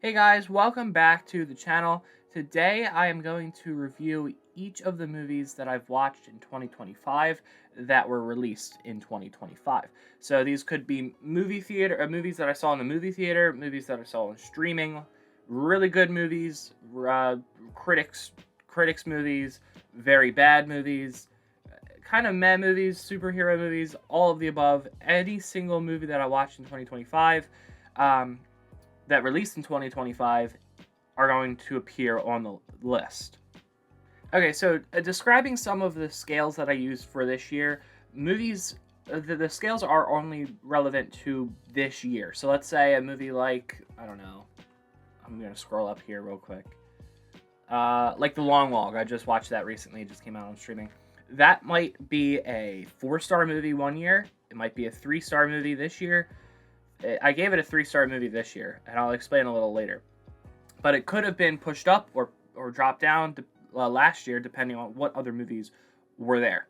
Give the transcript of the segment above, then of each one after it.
Hey guys, welcome back to the channel. Today I am going to review each of the movies that I've watched in 2025 that were released in 2025. So these could be movies that I saw in the movie theater, movies that I saw on streaming, really good movies, critics movies, very bad movies, kind of meh movies, superhero movies, all of the above. Any single movie that I watched in 2025. That released in 2025 are going to appear on the list. Okay, so describing some of the scales that I used for this year, movies, the scales are only relevant to this year. So let's say a movie like, I don't know, I'm going to scroll up here real quick. Like The Long Walk, I just watched that recently, it just came out on streaming. That might be a 4-star movie one year, it might be a 3-star movie this year. I gave it a 3-star movie this year, and I'll explain a little later. But it could have been pushed up or dropped down last year, depending on what other movies were there.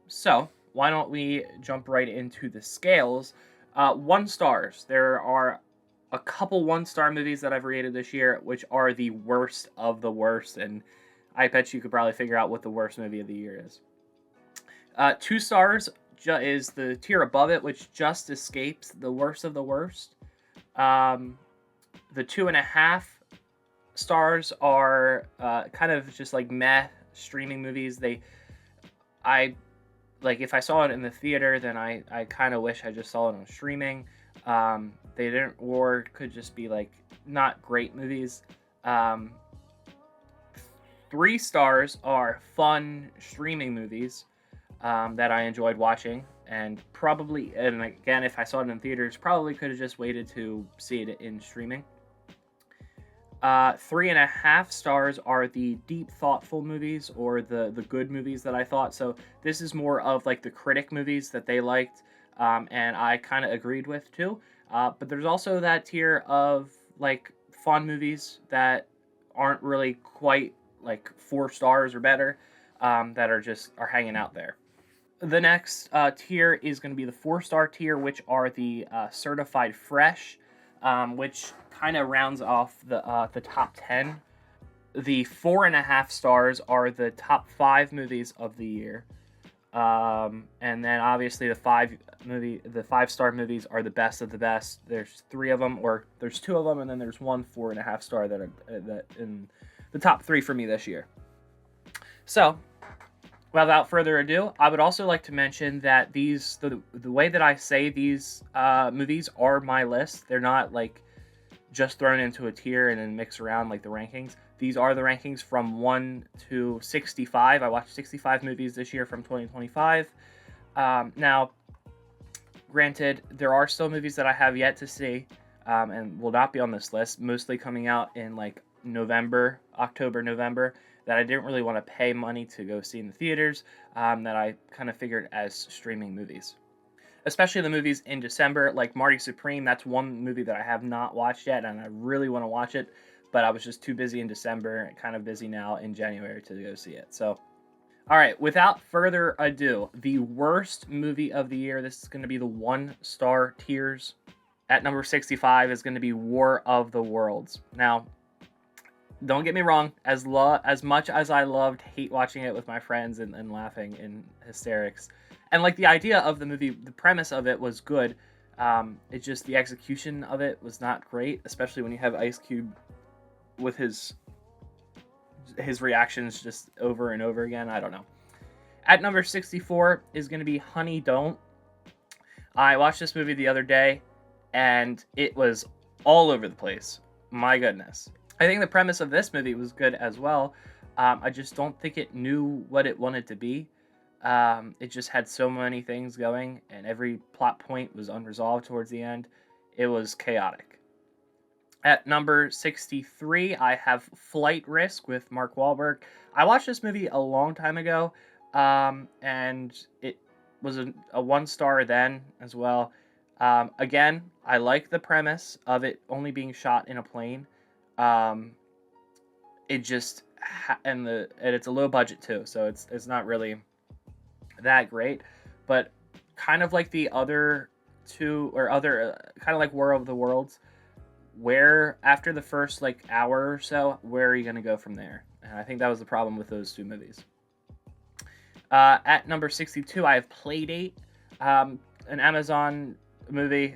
So why don't we jump right into the scales? 1 stars. There are a couple 1-star movies that I've rated this year, which are the worst of the worst, and I bet you could probably figure out what the worst movie of the year is. 2 stars is the tier above it, which just escapes the worst of the worst. The 2.5 stars are kind of just like meh streaming movies. I like if I saw it in the theater, then I kind of wish I just saw it on streaming. They didn't, or could just be like not great movies. 3 stars are fun streaming movies that I enjoyed watching, and again, if I saw it in theaters, probably could have just waited to see it in streaming. 3.5 stars are the deep, thoughtful movies, or the good movies that I thought. So this is more of like the critic movies that they liked, and I kind of agreed with too. But there's also that tier of like fun movies that aren't really quite like 4 stars or better, that are hanging out there. The next tier is going to be the 4-star tier, which are the certified fresh, which kind of rounds off the top 10. The 4.5 stars are the top 5 movies of the year, and then obviously the 5-star movies are the best of the best. There's 3 of them, or there's 2 of them, and then there's 1 4.5 star that in the top 3 for me this year. So, without further ado, I would also like to mention that the way that I say these movies are my list. They're not like just thrown into a tier and then mix around like the rankings. These are the rankings from 1 to 65. I watched 65 movies this year from 2025. Now, granted, there are still movies that I have yet to see and will not be on this list, mostly coming out in like October, November, that I didn't really want to pay money to go see in the theaters, that I kind of figured as streaming movies. Especially the movies in December, like Marty Supreme, that's one movie that I have not watched yet, and I really want to watch it, but I was just too busy in December, and kind of busy now in January to go see it. So, alright, without further ado, the worst movie of the year, this is going to be the 1-star tiers. At number 65 is going to be War of the Worlds. Now, don't get me wrong, as much as I hate watching it with my friends and laughing in hysterics, and like the idea of the movie, the premise of it was good, it's just the execution of it was not great, especially when you have Ice Cube with his reactions just over and over again. I don't know. At number 64 is going to be Honey Don't. I watched this movie the other day, and it was all over the place. My goodness. I think the premise of this movie was good as well. I just don't think it knew what it wanted to be. It just had so many things going, and every plot point was unresolved towards the end. It was chaotic. At number 63, I have Flight Risk with Mark Wahlberg. I watched this movie a long time ago, and it was a 1-star then as well. Again, I like the premise of it only being shot in a plane. It just and it's a low budget too, so it's not really that great, but kind of like the other two, or kind of like War of the Worlds, where after the first like hour or so, where are you going to go from there? And I think that was the problem with those two movies. At number 62, I have Playdate, an Amazon movie.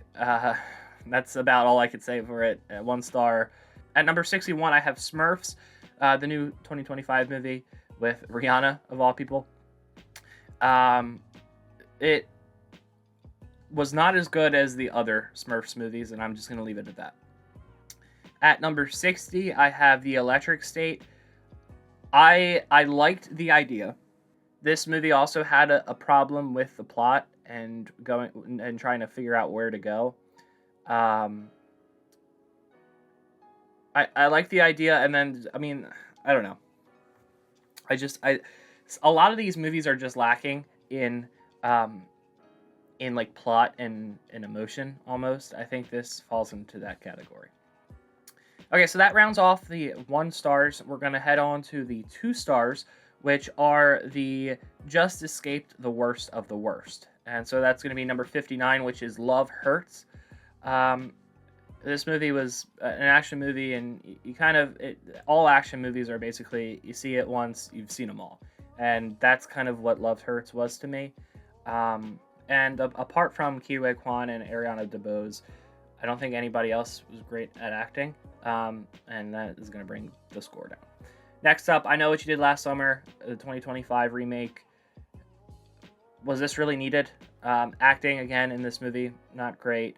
That's about all I could say for it. 1 star. At number 61, I have Smurfs, the new 2025 movie with Rihanna, of all people. It was not as good as the other Smurfs movies, and I'm just going to leave it at that. At number 60, I have The Electric State. I liked the idea. This movie also had a problem with the plot and trying to figure out where to go. I like the idea, and then I mean, I don't know. A lot of these movies are just lacking in like plot and emotion almost. I think this falls into that category. Okay, so that rounds off the 1 stars. We're gonna head on to the 2 stars, which are the just escaped the worst of the worst. And so that's going to be number 59, which is Love Hurts. This movie was an action movie, and you kind of, all action movies are basically, you see it once, you've seen them all. And that's kind of what Love Hurts was to me. And apart from Ki Huy Kwan and Ariana DeBose, I don't think anybody else was great at acting. And that is going to bring the score down. Next up, I Know What You Did Last Summer, the 2025 remake. Was this really needed? Acting, again, in this movie, not great.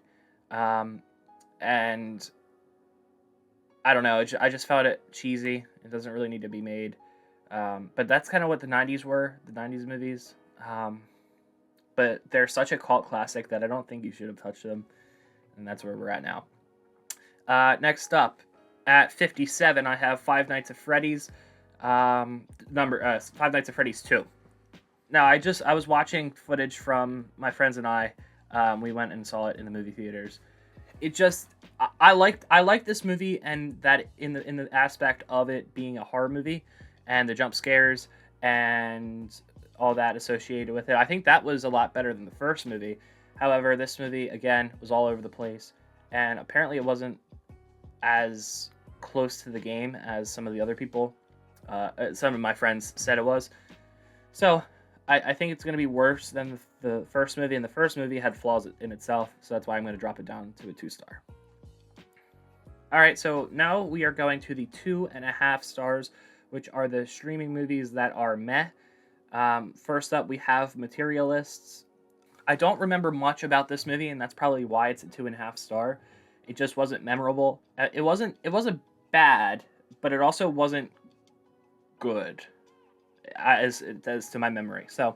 And I don't know, I just found it cheesy. It doesn't really need to be made. But that's kind of what the 90s were, the 90s movies. But they're such a cult classic that I don't think you should have touched them. And that's where we're at now. Next up, at 57, I have Five Nights at Freddy's. Five Nights at Freddy's 2. Now, I was watching footage from my friends and I. We went and saw it in the movie theaters. It just, I liked this movie, and that in the aspect of it being a horror movie, and the jump scares and all that associated with it. I think that was a lot better than the first movie. However, this movie again was all over the place, and apparently it wasn't as close to the game as some of the other people, some of my friends said it was. So I think it's going to be worse than the first movie, and the first movie had flaws in itself, so that's why I'm going to drop it down to a 2 star. Alright, so now we are going to the 2.5 stars, which are the streaming movies that are meh. First up, we have Materialists. I don't remember much about this movie, and that's probably why it's a 2.5 star. It just wasn't memorable. It wasn't bad, but it also wasn't good, as to my memory. So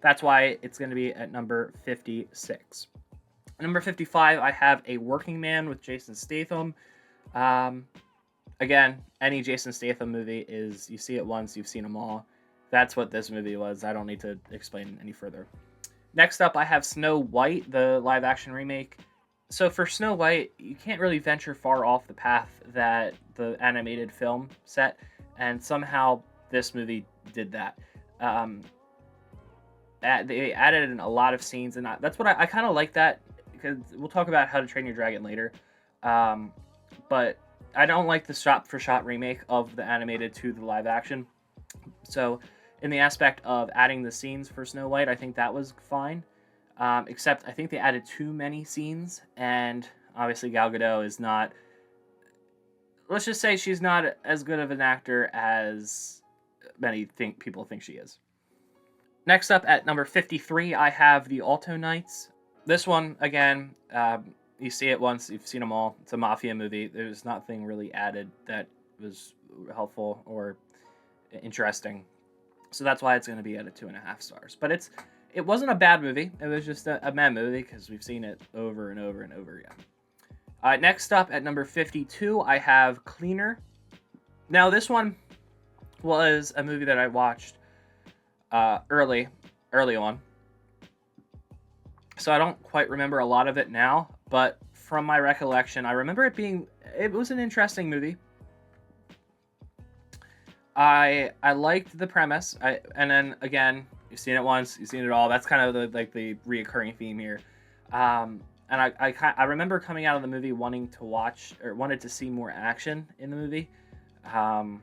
that's why it's going to be at number 56. Number 55, I have A Working Man with Jason Statham. Again, any Jason Statham movie is, you see it once, you've seen them all. That's what this movie was. I don't need to explain any further. Next up, I have Snow White, the live-action remake. So for Snow White, you can't really venture far off the path that the animated film set, and somehow this movie did that. They added in a lot of scenes, and that's what I kind of like that, because we'll talk about How to Train Your Dragon later. But I don't like the shot-for-shot remake of the animated to the live-action. So in the aspect of adding the scenes for Snow White, I think that was fine. Except I think they added too many scenes, and obviously Gal Gadot is not, let's just say she's not as good of an actor as many people think she is. Next up at number 53, I have The Alto Knights. This one, again, you see it once, you've seen them all. It's a mafia movie. There's nothing really added that was helpful or interesting. So that's why it's going to be at a 2.5 stars. But it wasn't a bad movie. It was just a meh movie because we've seen it over and over and over again. Next up at number 52, I have Cleaner. Now this one was a movie that I watched early on. So I don't quite remember a lot of it now, but from my recollection, I remember it was an interesting movie. I liked the premise, and then again, you've seen it once, you've seen it all. That's kind of the reoccurring theme here. I And I remember coming out of the movie wanting to watch or wanted to see more action in the movie. Um,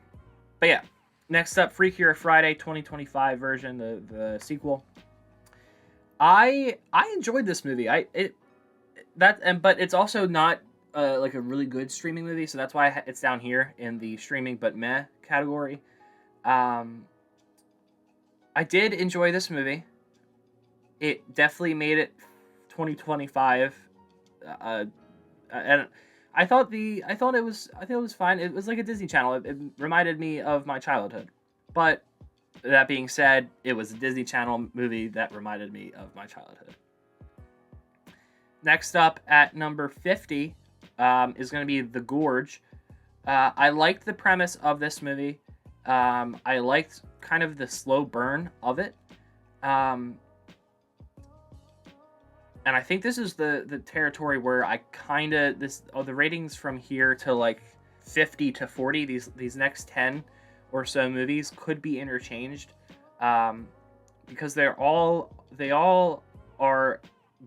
but yeah, next up, Freakier Friday 2025 version, the sequel. I enjoyed this movie. But it's also not like a really good streaming movie, so that's why it's down here in the streaming but meh category. Um, I did enjoy this movie. It definitely made it 2025. And I thought it was fine. It was like a Disney Channel. It reminded me of my childhood. But that being said, it was a Disney Channel movie that reminded me of my childhood. Next up at number 50 is going to be The Gorge. I liked the premise of this movie. I liked kind of the slow burn of it. And I think this is the territory where I kind of the ratings from here to like 50 to 40. These next 10 or so movies could be interchanged, because they all are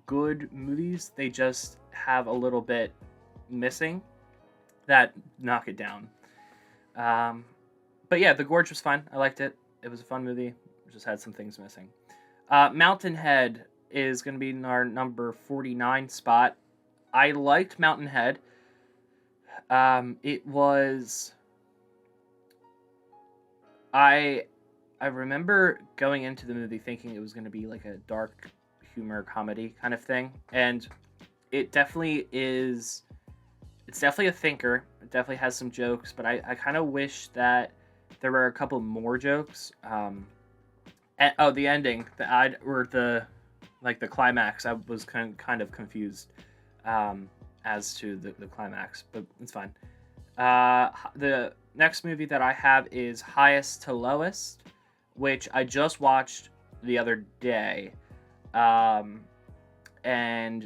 good movies. They just have a little bit missing that knock it down. But yeah, The Gorge was fun. I liked it. It was a fun movie. It just had some things missing. Mountainhead is going to be in our number 49 spot. I liked Mountainhead. It was... I remember going into the movie thinking it was going to be like a dark humor comedy kind of thing, and it definitely is. It's definitely a thinker. It definitely has some jokes, but I kind of wish that there were a couple more jokes. The ending, the climax. I was kind of confused as to the climax, but it's fine. The next movie that I have is Highest to Lowest, which I just watched the other day. And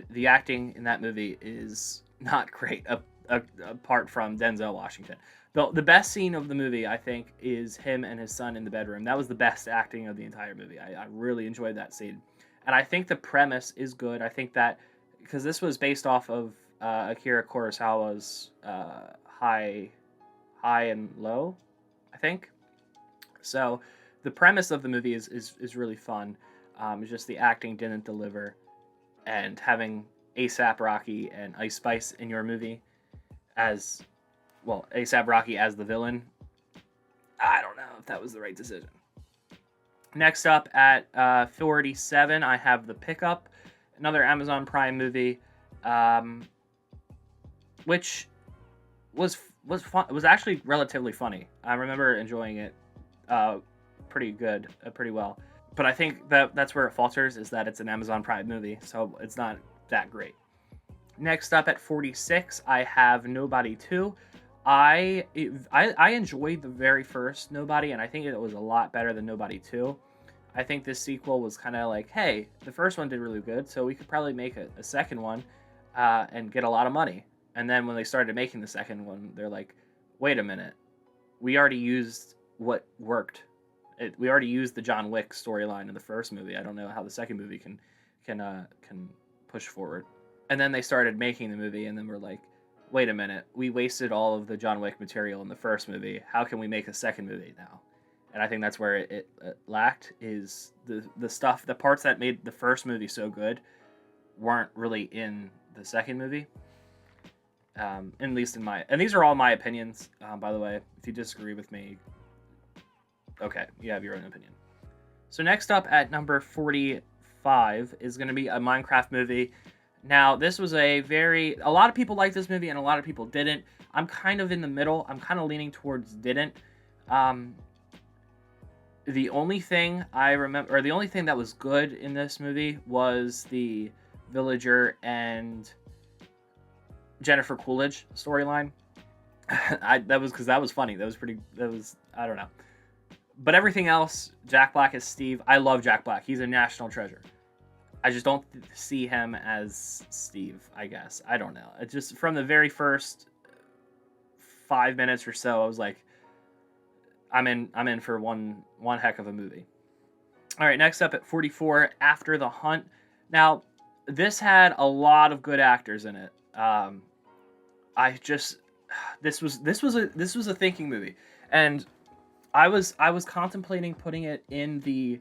the acting in that movie is not great, apart from Denzel Washington. The best scene of the movie, I think, is him and his son in the bedroom. That was the best acting of the entire movie. I really enjoyed that scene. And I think the premise is good. I think that, because this was based off of Akira Kurosawa's High and Low, I think. So the premise of the movie is really fun. It's just the acting didn't deliver, and having A$AP Rocky and Ice Spice in your movie as, well, A$AP Rocky as the villain, I don't know if that was the right decision. Next up at 47, I have The Pickup, another Amazon Prime movie, which was fun. It was actually relatively funny. I remember enjoying it pretty well. But I think that's where it falters, is that it's an Amazon Prime movie, so it's not that great. Next up at 46, I have Nobody 2. I enjoyed the very first Nobody, and I think it was a lot better than Nobody 2. I think this sequel was kind of like, hey, the first one did really good, so we could probably make a second one and get a lot of money. And then when they started making the second one, they're like, wait a minute, we already used what worked. We already used the John Wick storyline in the first movie. I don't know how the second movie can push forward. And then they started making the movie, and then we're like, wait a minute, we wasted all of the John Wick material in the first movie. How can we make a second movie now? And I think that's where it lacked, is the parts that made the first movie so good weren't really in the second movie. At least and these are all my opinions, by the way. If you disagree with me, okay, you have your own opinion. So next up at number 45 is going to be a Minecraft movie. Now, this was a lot of people liked this movie and a lot of people didn't. I'm kind of in the middle. I'm kind of leaning towards didn't. The only thing I remember, or the only thing that was good in this movie, was the villager and Jennifer Coolidge storyline. That was funny. That was I don't know. But everything else, Jack Black as Steve. I love Jack Black. He's a national treasure. I just don't see him as Steve, I guess. I don't know. It just, from the very first 5 minutes or so, I was like, I'm in for one heck of a movie. All right, next up at 44, After the Hunt. Now, This had a lot of good actors in it. I just this was a thinking movie, and I was contemplating putting it in the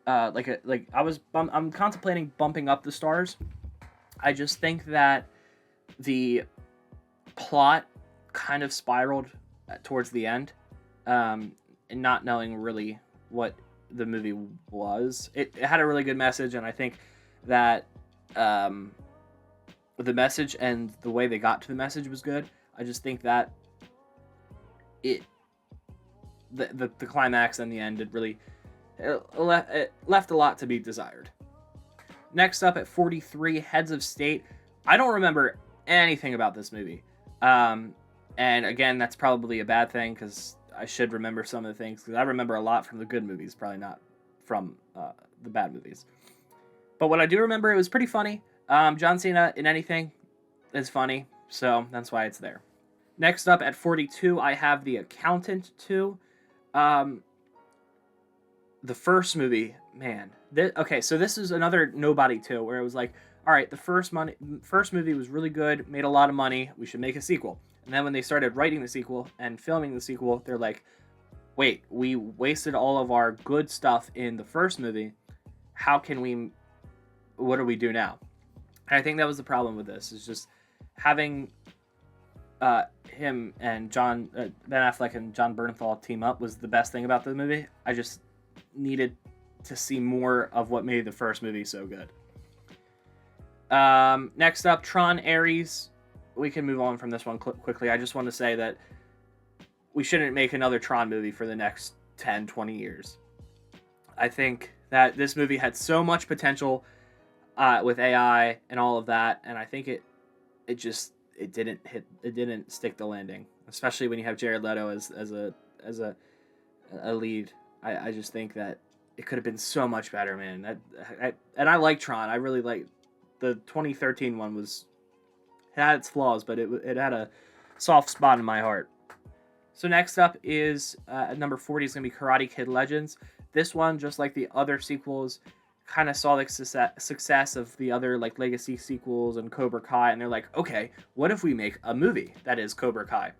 I'm contemplating bumping up the stars. I just think that the plot kind of spiraled towards the end, and not knowing really what the movie was. It had a really good message, and I think that um, the message and the way they got to the message was good. I just think that it the climax and the end did really it left a lot to be desired. Next up at 43, Heads of State. I don't remember anything about this movie. And again, that's probably a bad thing because I should remember some of the things because I remember a lot from the good movies, probably not from the bad movies. But what I do remember, it was pretty funny. John Cena in anything is funny, so that's why it's there. Next up at 42, I have The Accountant 2. The first movie, man. Okay, so this is another Nobody 2, where it was like, all right, the first movie was really good, made a lot of money, we should make a sequel. And then when they started writing the sequel and filming the sequel, they're like, wait, we wasted all of our good stuff in the first movie. What do we do now? And I think that was the problem with this, is just having him and Ben Affleck and John Bernthal team up was the best thing about the movie. I just needed to see more of what made the first movie so good. Next up, Tron Ares. We can move on from this one quickly. I just want to say that we shouldn't make another Tron movie for the next 10, 20 years. I think that this movie had so much potential with AI and all of that, and I think it didn't stick the landing, especially when you have Jared Leto as a lead. I just think that it could have been so much better, man. And I like Tron. I really like the 2013 one. It had its flaws, but it had a soft spot in my heart. So next up is at number 40 is going to be Karate Kid Legends. This one, just like the other sequels, kind of saw the success of the other like legacy sequels and Cobra Kai, and they're like, okay, what if we make a movie that is Cobra Kai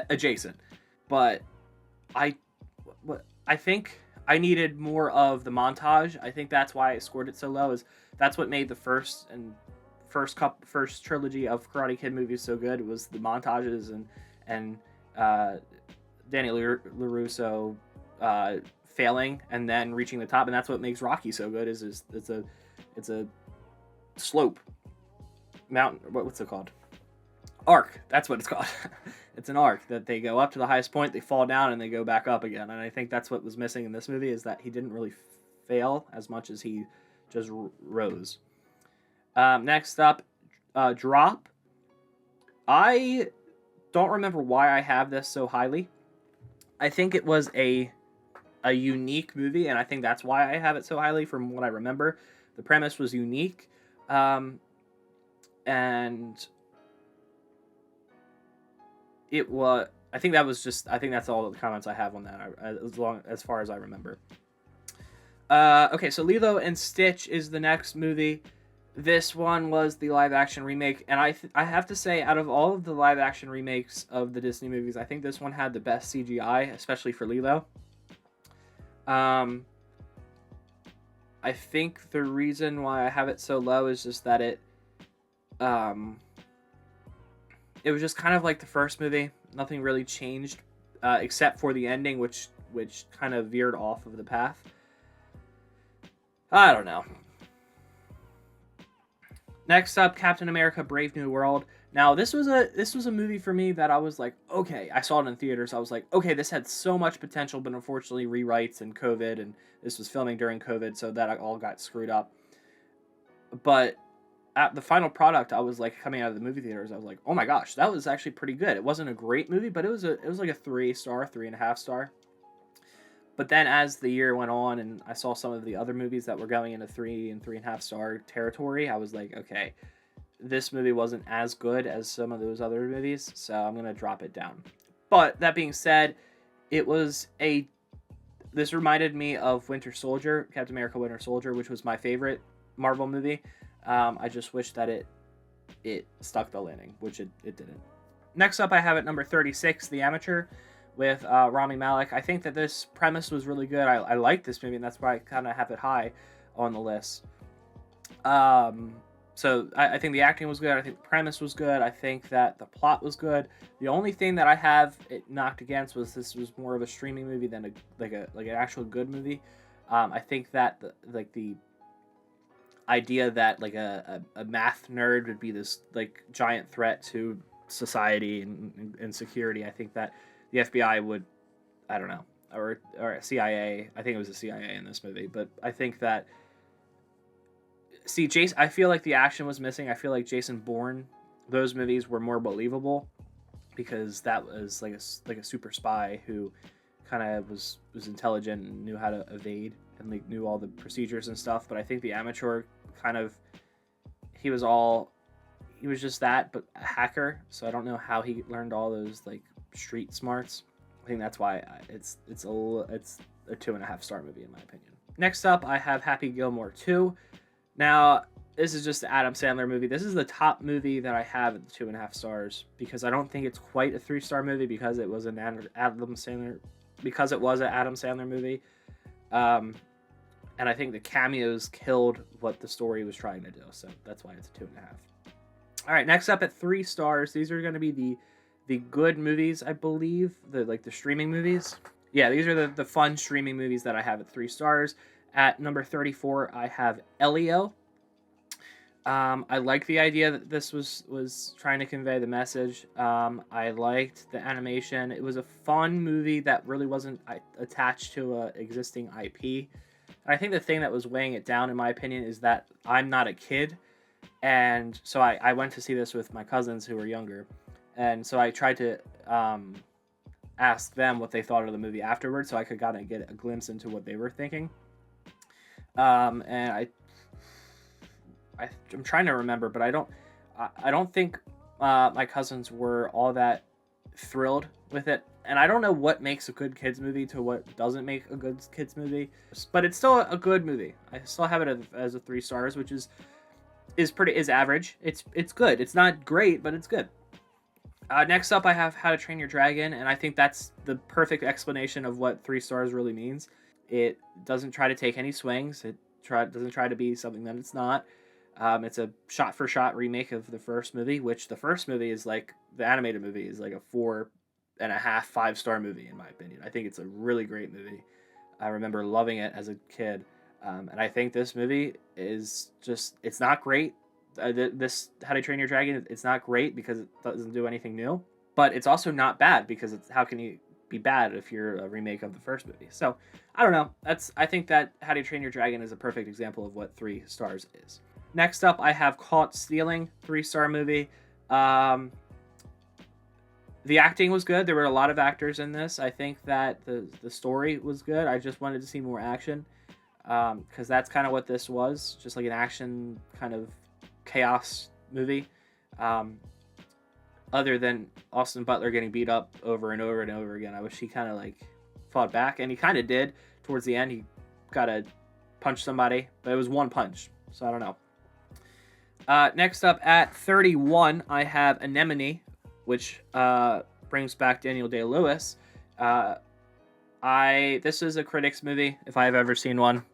adjacent? But I think I needed more of the montage. I think that's why I scored it so low. That's what made the first trilogy of Karate Kid movies so good. It was the montages and Danny LaRusso failing and then reaching the top, and that's what makes Rocky so good. Is it's a slope mountain. What's it called? Arc. That's what it's called. It's an arc that they go up to the highest point, they fall down, and they go back up again. And I think that's what was missing in this movie, is that he didn't really fail as much as he just rose. Next up, Drop. I don't remember why I have this so highly. I think it was a unique movie, and I think that's why I have it so highly from what I remember. The premise was unique, and it was. I think that's all the comments I have on that, as far as I remember. Okay, so Lilo and Stitch is the next movie. This one was the live-action remake, and I have to say, out of all of the live-action remakes of the Disney movies, I think this one had the best CGI, especially for Lilo. I think the reason why I have it so low is just that it was just kind of like the first movie. Nothing really changed, except for the ending, which kind of veered off of the path. I don't know. Next up, Captain America: Brave New World. Now, this was a movie for me that I was like, okay, I saw it in theaters. I was like, okay, this had so much potential, but unfortunately, rewrites and COVID, and this was filming during COVID, so that all got screwed up. But at the final product, I was like, coming out of the movie theaters, I was like, oh my gosh, that was actually pretty good. It wasn't a great movie, but it was like a 3-star, 3.5 star. But then as the year went on and I saw some of the other movies that were going into 3 and 3.5 star territory, I was like, okay, this movie wasn't as good as some of those other movies, so I'm going to drop it down. But that being said, this reminded me of Winter Soldier, Captain America Winter Soldier, which was my favorite Marvel movie. I just wish that it stuck the landing, which it didn't. Next up, I have at number 36, The Amateur, with Rami Malek. I think that this premise was really good. I like this movie, and that's why I kind of have it high on the list. So I think the acting was good. I think the premise was good. I think that the plot was good. The only thing that I have it knocked against was this was more of a streaming movie than an actual good movie. I think that the idea that like a math nerd would be this like giant threat to society and security. I think that the FBI would, I don't know, or CIA. I think it was the CIA in this movie, but I think that. See, Jason. I feel like the action was missing. I feel like Jason Bourne, those movies were more believable because that was like a super spy who kind of was intelligent and knew how to evade and like knew all the procedures and stuff. But I think the Amateur kind of he was just that, but a hacker. So I don't know how he learned all those like street smarts. I think that's why it's a 2.5-star movie in my opinion. Next up, I have Happy Gilmore 2. Now, this is just the Adam Sandler movie. This is the top movie that I have at 2.5 stars because I don't think it's quite a 3-star movie because it was an Adam Sandler movie. And I think the cameos killed what the story was trying to do. So that's why it's a 2.5. All right, next up at 3 stars. These are going to be the good movies, I believe. The streaming movies. Yeah, these are the fun streaming movies that I have at 3 stars. At number 34, I have Elio. I like the idea that this was trying to convey the message. I liked the animation. It was a fun movie that really wasn't attached to an existing IP. And I think the thing that was weighing it down, in my opinion, is that I'm not a kid. And so I went to see this with my cousins who were younger. And so I tried to ask them what they thought of the movie afterwards so I could kind of get a glimpse into what they were thinking. And I'm trying to remember, but I don't think my cousins were all that thrilled with it. And I don't know what makes a good kids movie to what doesn't make a good kids movie, but it's still a good movie. I still have it as a 3 stars, which is average. It's good. It's not great, but it's good. Next up, I have How to Train Your Dragon, and I think that's the perfect explanation of what 3 stars really means. It doesn't try to take any swings. It doesn't try to be something that it's not. It's a shot-for-shot remake of the first movie, which the first movie is like, the animated movie is like a 4.5, 5-star movie, in my opinion. I think it's a really great movie. I remember loving it as a kid. And I think this movie is just, it's not great. This How to Train Your Dragon, it's not great because it doesn't do anything new. But it's also not bad because how can you be bad if you're a remake of the first movie? So I don't know. I think that How to Train Your Dragon is a perfect example of what 3 stars is. Next up, I have Caught Stealing, 3-star movie. The acting was good. There were a lot of actors in this. I think that the story was good. I just wanted to see more action because that's kind of what this was, just like an action kind of chaos movie. Other than Austin Butler getting beat up over and over and over again. I wish he kind of like fought back, and he kind of did towards the end. He got to punch somebody, but it was one punch, so I don't know. Next up at 31, I have Anemone, which brings back Daniel Day-Lewis. This is a critics movie, if I've ever seen one.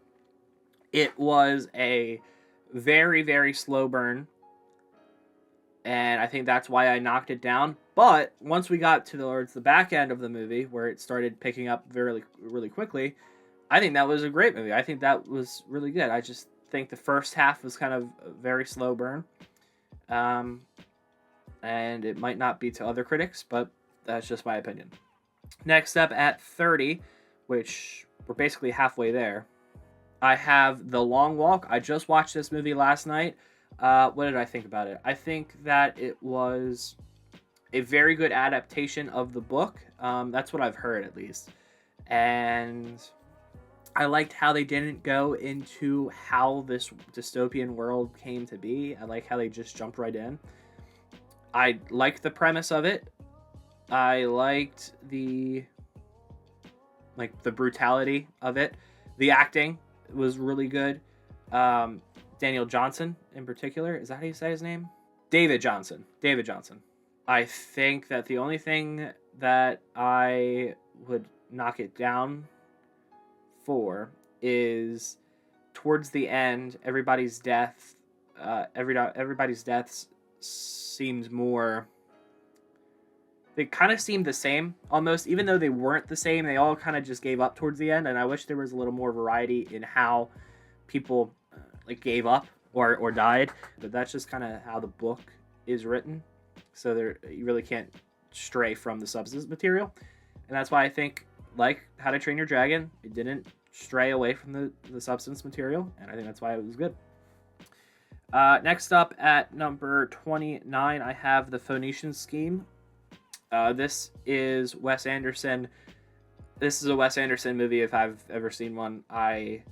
It was a very, very slow burn, and I think that's why I knocked it down. But once we got towards the back end of the movie, where it started picking up very, really quickly, I think that was a great movie. I think that was really good. I just think the first half was kind of a very slow burn. And it might not be to other critics, but that's just my opinion. Next up at 30, which we're basically halfway there, I have The Long Walk. I just watched this movie last night. What did I think about it? I think that it was a very good adaptation of the book. That's what I've heard, at least. And I liked how they didn't go into how this dystopian world came to be. I like how they just jumped right in. I liked the premise of it. I liked the brutality of it. The acting was really good. Daniel Johnson in particular. Is that how you say his name? David Johnson. David Johnson. I think that the only thing that I would knock it down for is towards the end, everybody's deaths seemed more. They kind of seemed the same almost, even though they weren't the same. They all kind of just gave up towards the end, and I wish there was a little more variety in how people like gave up or died. But that's just kind of how the book is written, so there you really can't stray from the substance material, and that's why I think, like How to Train Your Dragon, it didn't stray away from the substance material, and I think that's why it was good. Next up at number 29, I have The Phoenician Scheme. This is Wes Anderson. This is a Wes Anderson movie if I've ever seen one. I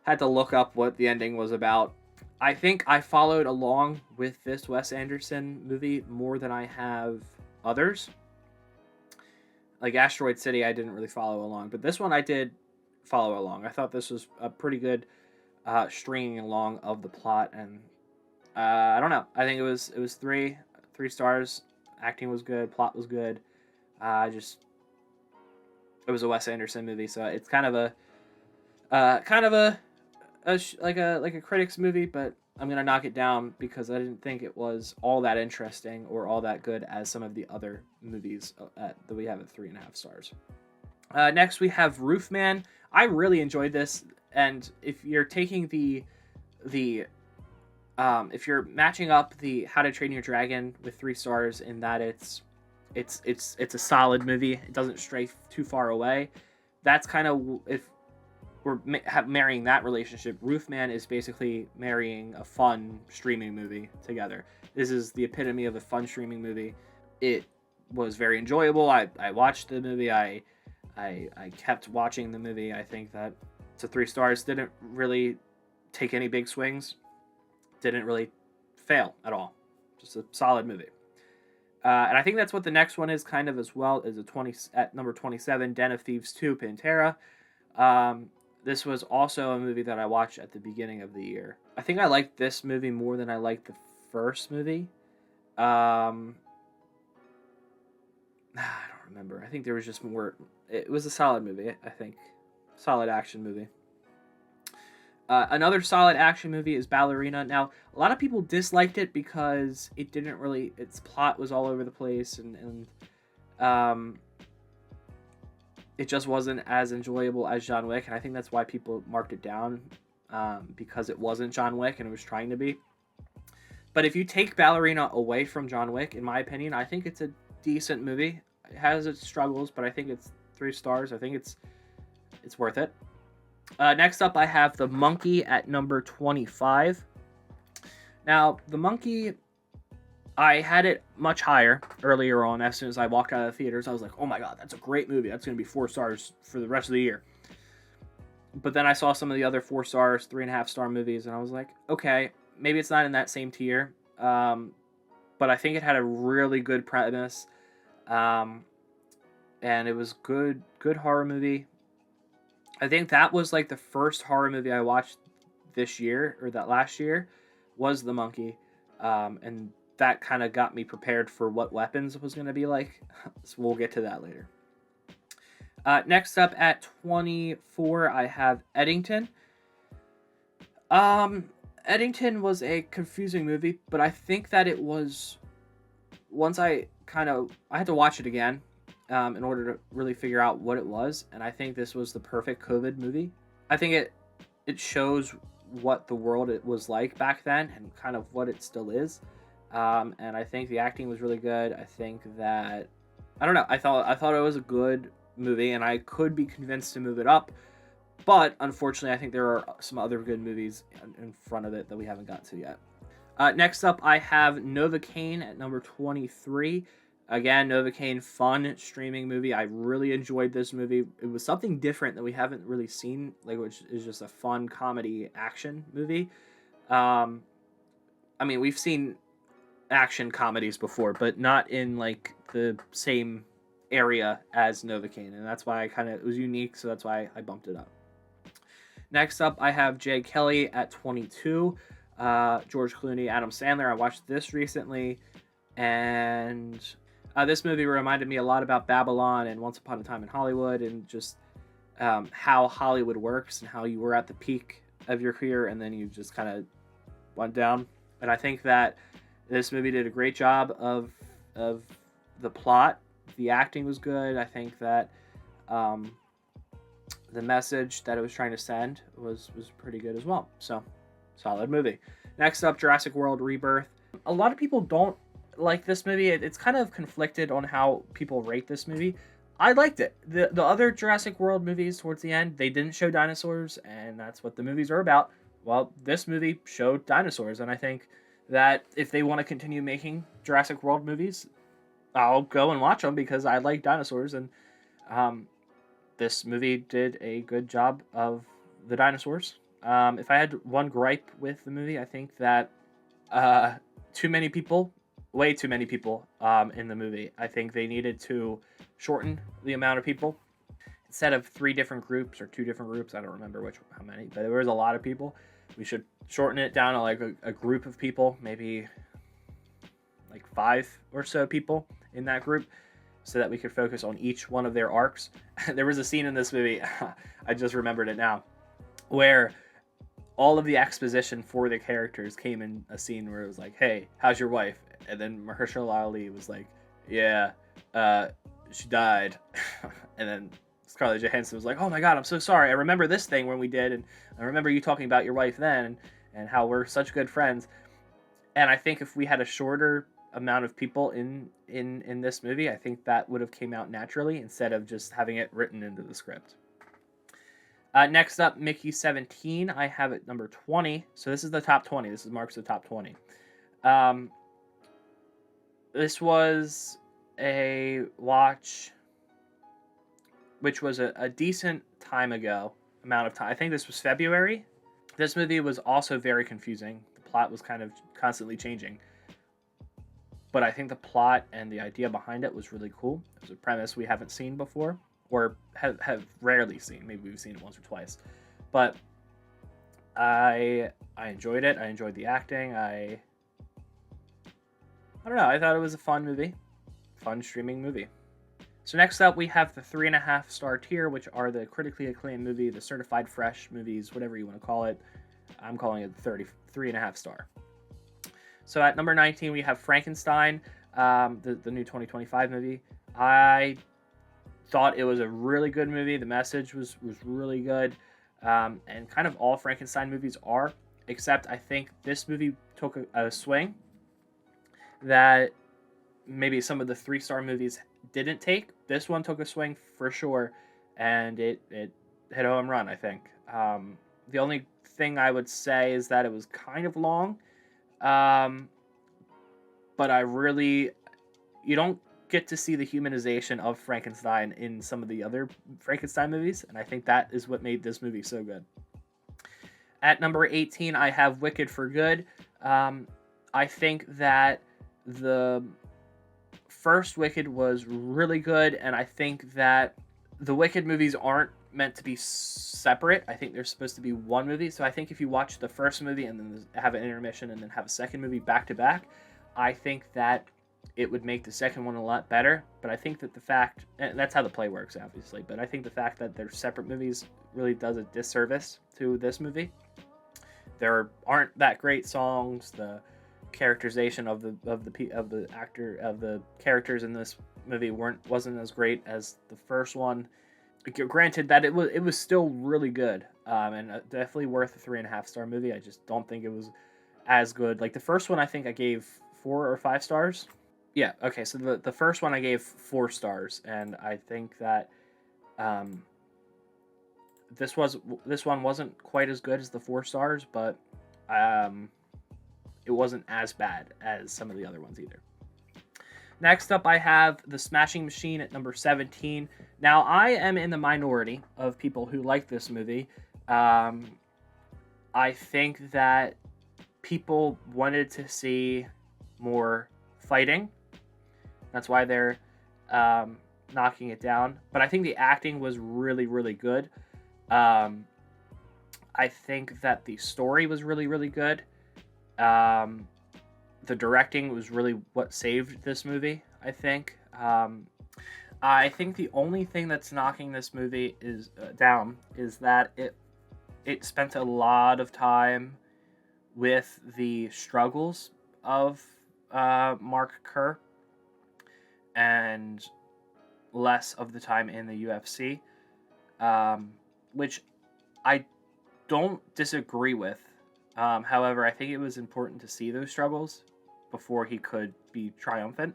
had to look up what the ending was about. I think I followed along with this Wes Anderson movie more than I have others. Like Asteroid City, I didn't really follow along, but this one I did follow along. I thought this was a pretty good stringing along of the plot, and I don't know. I think it was 3 stars. Acting was good, plot was good. It was a Wes Anderson movie, so it's kind of a critic's movie, but I'm gonna knock it down because I didn't think it was all that interesting or all that good as some of the other movies that we have at 3.5 stars. Next, we have Roofman. I really enjoyed this, and if you're taking if you're matching up the How to Train Your Dragon with 3 stars in that it's a solid movie, it doesn't stray too far away. That's kind of, if we're marrying that relationship, Roofman is basically marrying a fun streaming movie together. This is the epitome of a fun streaming movie. It was very enjoyable. I watched the movie. I kept watching the movie. I think that to 3 stars. Didn't really take any big swings. Didn't really fail at all. Just a solid movie. And I think that's what the next one is kind of as well, is at number 27, Den of Thieves 2, Pantera. This was also a movie that I watched at the beginning of the year. I think I liked this movie more than I liked the first movie. I don't remember. I think there was just more. It was a solid movie, I think. Solid action movie. Another solid action movie is Ballerina. Now, a lot of people disliked it because it didn't really, its plot was all over the place, and it just wasn't as enjoyable as John Wick, and I think that's why people marked it down, because it wasn't John Wick and it was trying to be. But if you take Ballerina away from John Wick, in my opinion, I think it's a decent movie. It has its struggles, but I think it's 3 stars. I think it's worth it. Next up, I have The Monkey at number 25. Now, The Monkey, I had it much higher earlier on. As soon as I walked out of the theaters, I was like, oh my god, that's a great movie. That's going to be 4 stars for the rest of the year. But then I saw some of the other 4 stars, 3.5 star movies, and I was like, okay, maybe it's not in that same tier. But I think it had a really good premise. And it was good horror movie. I think that was like the first horror movie I watched this year, or that last year, was The Monkey. And that kind of got me prepared for what Weapons was going to be like. So we'll get to that later. Next up at 24, I have Eddington. Eddington was a confusing movie, but I think that it was, once I had to watch it again in order to really figure out what it was, and I think this was the perfect COVID movie. I think it shows what the world it was like back then and kind of what it still is. And I think the acting was really good. I think that, I don't know, I thought it was a good movie, and I could be convinced to move it up, but unfortunately I think there are some other good movies in front of it that we haven't got to yet. Next up, I have Novocaine at number 23. Again, Novocaine, fun streaming movie. I really enjoyed this movie. It was something different that we haven't really seen, like, which is just a fun comedy action movie. I mean, we've seen action comedies before, but not in like the same area as Novocaine, and that's why it was unique, so that's why I bumped it up. Next up, I have Jay Kelly at 22. George Clooney, Adam Sandler. I watched this recently, and this movie reminded me a lot about Babylon and Once Upon a Time in Hollywood, and just how Hollywood works and how you were at the peak of your career and then you just kind of went down. And I think that this movie did a great job of the plot. The acting was good. I think that the message that it was trying to send was pretty good as well. So, solid movie. Next up, Jurassic World Rebirth. A lot of people don't like this movie. It's kind of conflicted on how people rate this movie. I liked it. The other Jurassic World movies towards the end, they didn't show dinosaurs, and that's what the movies are about. Well, this movie showed dinosaurs, and I think that if they want to continue making Jurassic World movies, I'll go and watch them because I like dinosaurs, and this movie did a good job of the dinosaurs. If I had one gripe with the movie, I think that too many people, way too many people in the movie. I think they needed to shorten the amount of people. Instead of 3 different groups or 2 different groups, I don't remember how many, but there was a lot of people. We should shorten it down to like a group of people, maybe like 5 or so people in that group, so that we could focus on each one of their arcs. There was a scene in this movie, I just remembered it now, where all of the exposition for the characters came in a scene where it was like, hey, how's your wife? And then Mahershala Ali was like, yeah, she died. And then Scarlett Johansson was like, oh my god, I'm so sorry. I remember this thing when we did, and I remember you talking about your wife then, and how we're such good friends. And I think if we had a shorter amount of people in this movie, I think that would have came out naturally instead of just having it written into the script. Next up, Mickey 17. I have it number 20. So this is the top 20. This marks the top 20. This was a watch, which was a decent time ago, amount of time. I think this was February. This movie was also very confusing. The plot was kind of constantly changing. But I think the plot and the idea behind it was really cool. It was a premise we haven't seen before, or have rarely seen. Maybe we've seen it once or twice. But I enjoyed it. I enjoyed the acting. I don't know. I thought it was a fun movie. Fun streaming movie. So next up, we have the 3.5 star tier, which are the critically acclaimed movie, the certified fresh movies, whatever you want to call it. I'm calling it 3.5 star. So at number 19, we have Frankenstein, the new 2025 movie. I thought it was a really good movie. The message was really good. And kind of all Frankenstein movies are, except I think this movie took a swing that maybe some of the 3-star movies didn't take. This one took a swing for sure, and it hit a home run, I think. The only thing I would say is that it was kind of long. But you don't get to see the humanization of Frankenstein in some of the other Frankenstein movies, and I think that is what made this movie so good. At number 18, I have Wicked for Good. I think that the first Wicked was really good, and I think that the Wicked movies aren't meant to be separate. I think they're supposed to be one movie. So I think if you watch the first movie and then have an intermission and then have a second movie back to back, I think that it would make the second one a lot better. But I think that the fact, and that's how the play works, obviously, but I think the fact that they're separate movies really does a disservice to this movie. There aren't that great songs. The characterization of the characters in this movie wasn't as great as the first one. Granted that it was still really good, and definitely worth a 3.5 star movie. I just don't think it was as good. Like the first one, I think I gave 4 or 5 stars. Yeah, okay. So the first one I gave 4 stars, and I think that this one wasn't quite as good as the 4 stars, but it wasn't as bad as some of the other ones either. Next up, I have The Smashing Machine at number 17. Now, I am in the minority of people who like this movie. I think that people wanted to see more fighting. That's why they're knocking it down. But I think the acting was really, really good. I think that the story was really, really good. Um, the directing was really what saved this movie, I think. I think the only thing that's knocking this movie is down is that it spent a lot of time with the struggles of Mark Kerr and less of the time in the UFC, which I don't disagree with. However, I think it was important to see those struggles before he could be triumphant.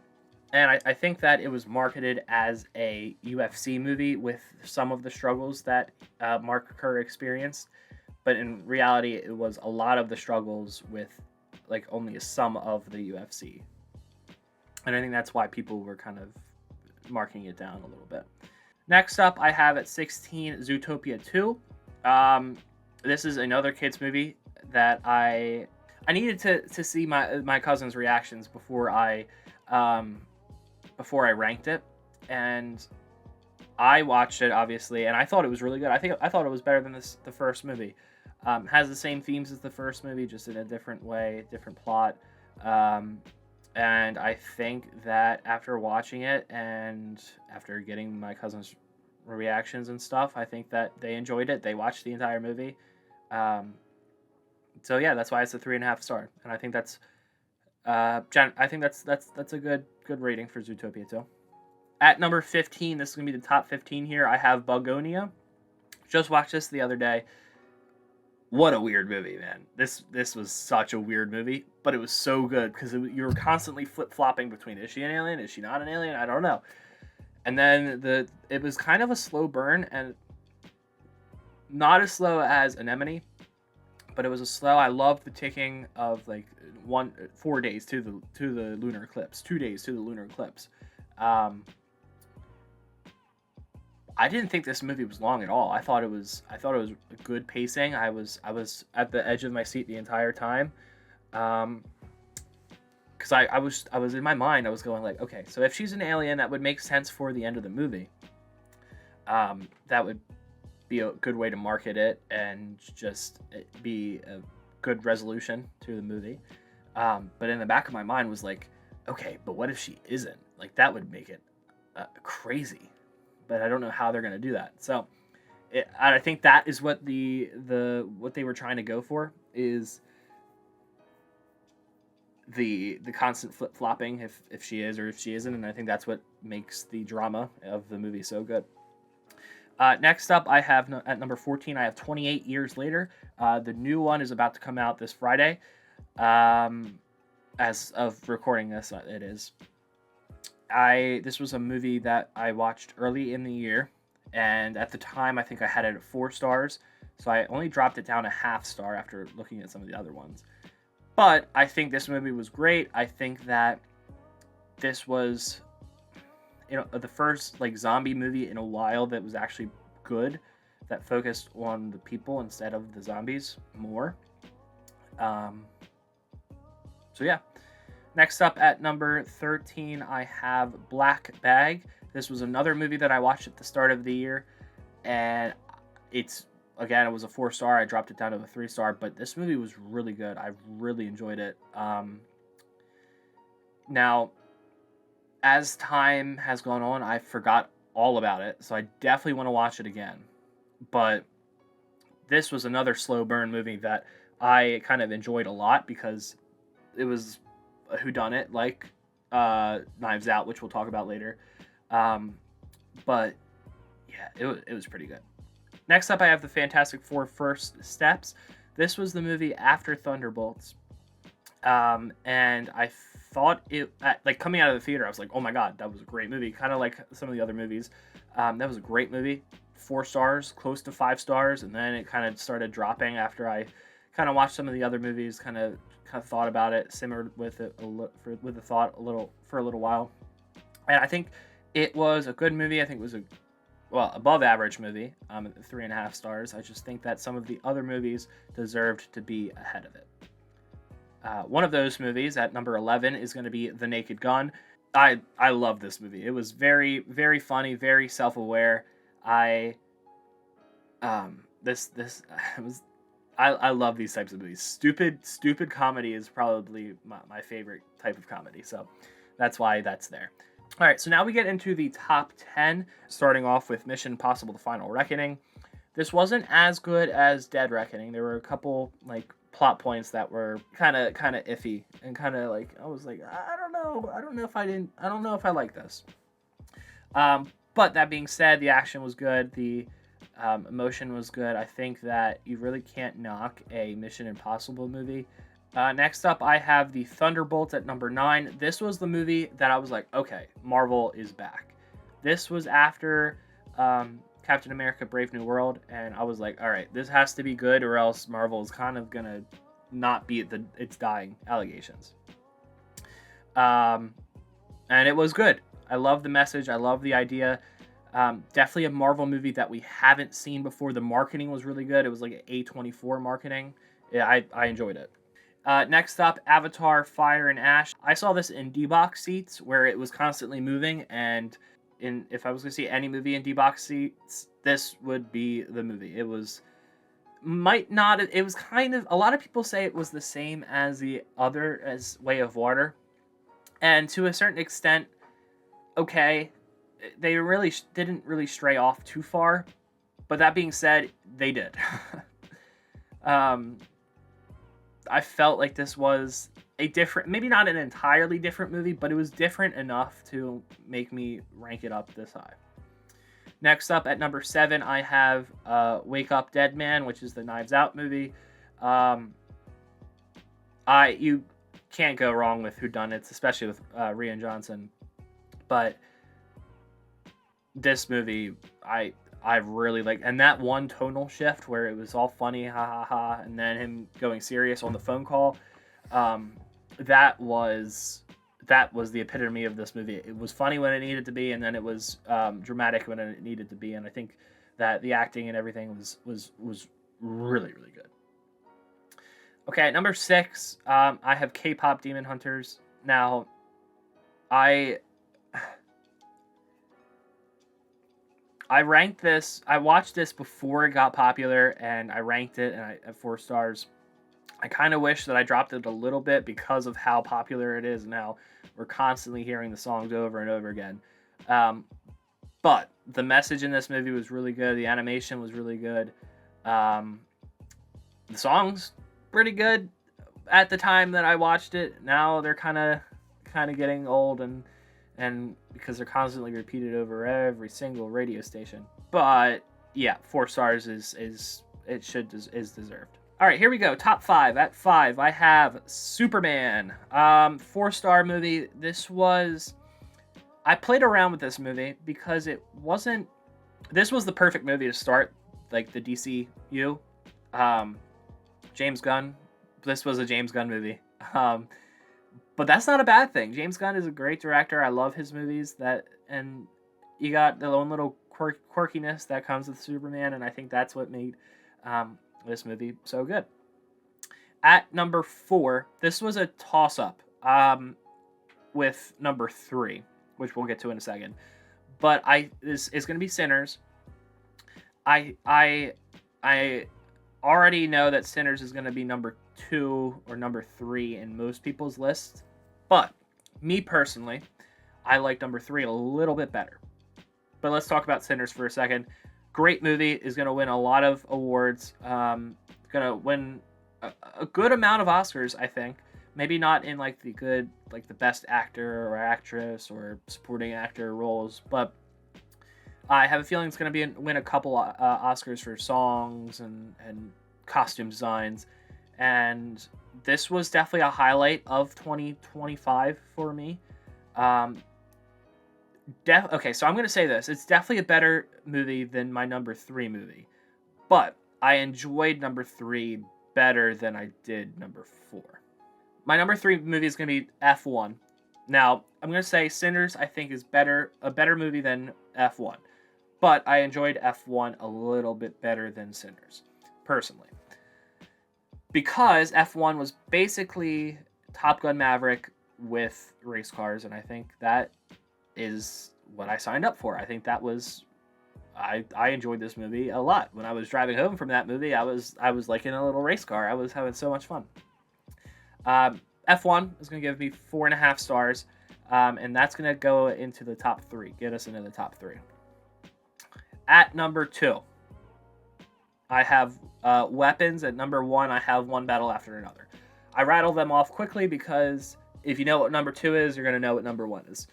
And I think that it was marketed as a UFC movie with some of the struggles that Mark Kerr experienced, but in reality, it was a lot of the struggles with like only some of the UFC. And I think that's why people were kind of marking it down a little bit. Next up, I have at 16 Zootopia 2. This is another kids movie that I needed to see my cousin's reactions before I ranked it, and I watched it obviously, and I thought it was really good. I thought it was better than the first movie. Has the same themes as the first movie, just in a different way, different plot. And I think that after watching it and after getting my cousin's reactions and stuff, I think that they enjoyed it. They watched the entire movie. So yeah, that's why it's a 3.5 star, and I think that's I think that's a good rating for Zootopia 2. At number 15, this is gonna be the top 15 here. I have Bugonia. Just watched this the other day. What a weird movie, man. This was such a weird movie, but it was so good because you were constantly flip-flopping between, is she an alien? Is she not an alien? I don't know. And then it was kind of a slow burn, and not as slow as Anemone, but it was a slow. I loved the ticking of like 4 days to the lunar eclipse, 2 days to the lunar eclipse. I didn't think this movie was long at all. I thought it was a good pacing. I was at the edge of my seat the entire time, because I was in my mind. I was going like, okay, so if she's an alien, that would make sense for the end of the movie. That would be a good way to market it and just be a good resolution to the movie. But in the back of my mind was like, okay, but what if she isn't? Like that would make it crazy. But I don't know how they're going to do that. So I think that is what what they were trying to go for, is the constant flip-flopping if she is or if she isn't, and I think that's what makes the drama of the movie so good. Next up, I have at number 14, I have 28 Years Later. The new one is about to come out this Friday. As of recording this, it is. This was a movie that I watched early in the year, and at the time I think I had it at 4 stars, so I only dropped it down a half star after looking at some of the other ones. But I think this movie was great. I think that this was, the first like zombie movie in a while that was actually good, that focused on the people instead of the zombies more. So yeah. Next up at number 13, I have Black Bag. This was another movie that I watched at the start of the year, and it was a 4 star. I dropped it down to a 3 star, but this movie was really good. I really enjoyed it. Now, as time has gone on, I forgot all about it, so I definitely want to watch it again. But this was another slow burn movie that I kind of enjoyed a lot because it was a whodunit, like Knives Out, which we'll talk about later. But yeah, it was pretty good. Next up, I have the Fantastic Four: First Steps. This was the movie after Thunderbolts, and I thought it like coming out of the theater, I was like, oh my god, that was a great movie. Kind of like some of the other movies. That was a great movie. 4 stars, close to 5 stars, and then it kind of started dropping after I kind of watched some of the other movies, kind of thought about it, simmered with it with the thought for a little while, and I think it was a good movie. I think it was above average movie, at 3.5 stars. I just think that some of the other movies deserved to be ahead of it. One of those movies at number 11 is going to be The Naked Gun. I love this movie. It was very, very funny, very self-aware. I I love these types of movies. Stupid comedy is probably my favorite type of comedy. So that's why that's there. All right, so now we get into the top 10, starting off with Mission Impossible: The Final Reckoning. This wasn't as good as Dead Reckoning. There were a couple like plot points that were kind of iffy and kind of like I was like I don't know if I like this. But that being said, the action was good. The emotion was good. I think that you really can't knock a Mission Impossible movie. Next up, I have the Thunderbolt at number 9. This was the movie that I was like, okay, Marvel is back. This was after Captain America: Brave New World, and I was like, all right, this has to be good, or else Marvel is kind of gonna not be at its dying allegations. And it was good. I love the message. I love the idea. Definitely a Marvel movie that we haven't seen before. The marketing was really good. It was like A24 marketing. Yeah, I enjoyed it. Next up, Avatar: Fire and Ash. I saw this in D-Box seats where it was constantly moving, and if I was going to see any movie in D-Box seats, this would be the movie. It was kind of, a lot of people say it was the same as as Way of Water, and to a certain extent, okay, they really didn't really stray off too far, but that being said, they did. I felt like this was a different, maybe not an entirely different movie, but it was different enough to make me rank it up this high. Next up at number 7, I have Wake Up Dead Man, which is the Knives Out movie. You can't go wrong with whodunits, especially with Rian Johnson. But this movie, I really like, and that one tonal shift where it was all funny, ha ha ha, and then him going serious on the phone call, that was the epitome of this movie. It was funny when it needed to be, and then it was dramatic when it needed to be, and I think that the acting and everything was really, really good. Okay, at number 6, I have K-pop Demon Hunters. Now, I ranked this. I watched this before it got popular, and I ranked it at 4 stars. I kind of wish that I dropped it a little bit because of how popular it is and how we're constantly hearing the songs over and over again. But the message in this movie was really good. The animation was really good. The songs pretty good at the time that I watched it. Now they're kind of getting old and because they're constantly repeated over every single radio station. But yeah, 4 stars is deserved. All right, here we go. Top 5. At 5, I have Superman. 4-star movie. I played around with this movie because this was the perfect movie to start, like, the DCU. James Gunn. This was a James Gunn movie. But that's not a bad thing. James Gunn is a great director. I love his movies. And you got the own little quirkiness that comes with Superman, and I think that's what made this movie so good. At number 4, this was a toss-up with number 3, which we'll get to in a second. But this is going to be Sinners. I already know that Sinners is going to be number 2 or number 3 in most people's lists, but me personally, I like number 3 a little bit better. But let's talk about Sinners for a second. Great movie, is going to win a lot of awards, going to win a good amount of Oscars, I think. Maybe not in like the best actor or actress or supporting actor roles, but I have a feeling it's going to win a couple Oscars for songs and costume designs. And this was definitely a highlight of 2025 for me. Okay, so I'm going to say this. It's definitely a better movie than my number 3 movie. But I enjoyed number 3 better than I did number 4. My number 3 movie is going to be F1. Now, I'm going to say Sinners, I think, is a better movie than F1. But I enjoyed F1 a little bit better than Sinners, personally. Because F1 was basically Top Gun Maverick with race cars, and I think that is what I signed up for. I think that was I enjoyed this movie a lot. When I was driving home from that movie, I was like in a little race car. I was having so much fun. F1 is going to give me 4.5 stars, and that's going to go into the top 3, get us into the top 3. At number 2, I have Weapons. At number 1, I have One Battle After Another. I rattle them off quickly because if you know what number 2 is, you're going to know what number 1 is.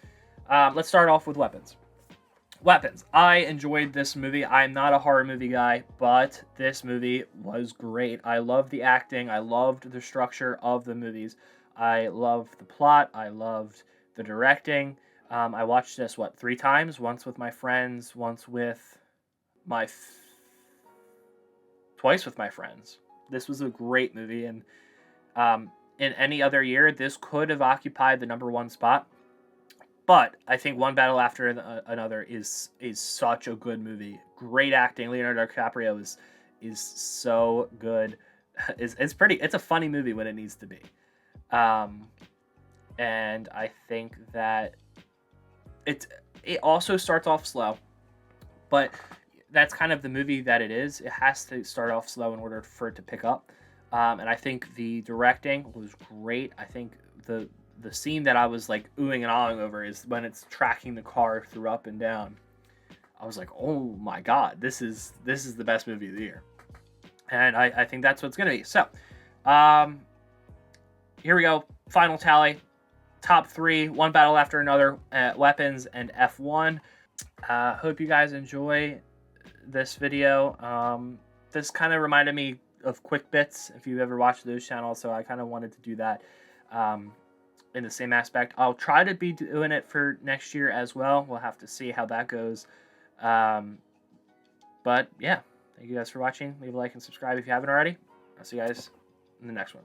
Let's start off with Weapons. Weapons. I enjoyed this movie. I'm not a horror movie guy, but this movie was great. I loved the acting. I loved the structure of the movies. I loved the plot. I loved the directing. I watched this, 3 times? Once with my friends, once with my... twice with my friends. This was a great movie, and in any other year, this could have occupied the number 1 spot. But I think One Battle After Another is such a good movie. Great acting. Leonardo DiCaprio is so good. It's a funny movie when it needs to be. And I think that it also starts off slow, but that's kind of the movie that it is. It has to start off slow in order for it to pick up. And I think the directing was great. I think the scene that I was like oohing and ahhing over is when it's tracking the car through up and down. I was like, oh my god, this is the best movie of the year. And I think that's what it's going to be. So, here we go. Final tally. Top 3, One Battle After Another, Weapons, and F1. Hope you guys enjoy this video. This kind of reminded me of Quick Bits, if you've ever watched those channels, so I kind of wanted to do that in the same aspect. I'll try to be doing it for next year as well. We'll have to see how that goes. But yeah, thank you guys for watching. Leave a like and subscribe if you haven't already. I'll see you guys in the next one.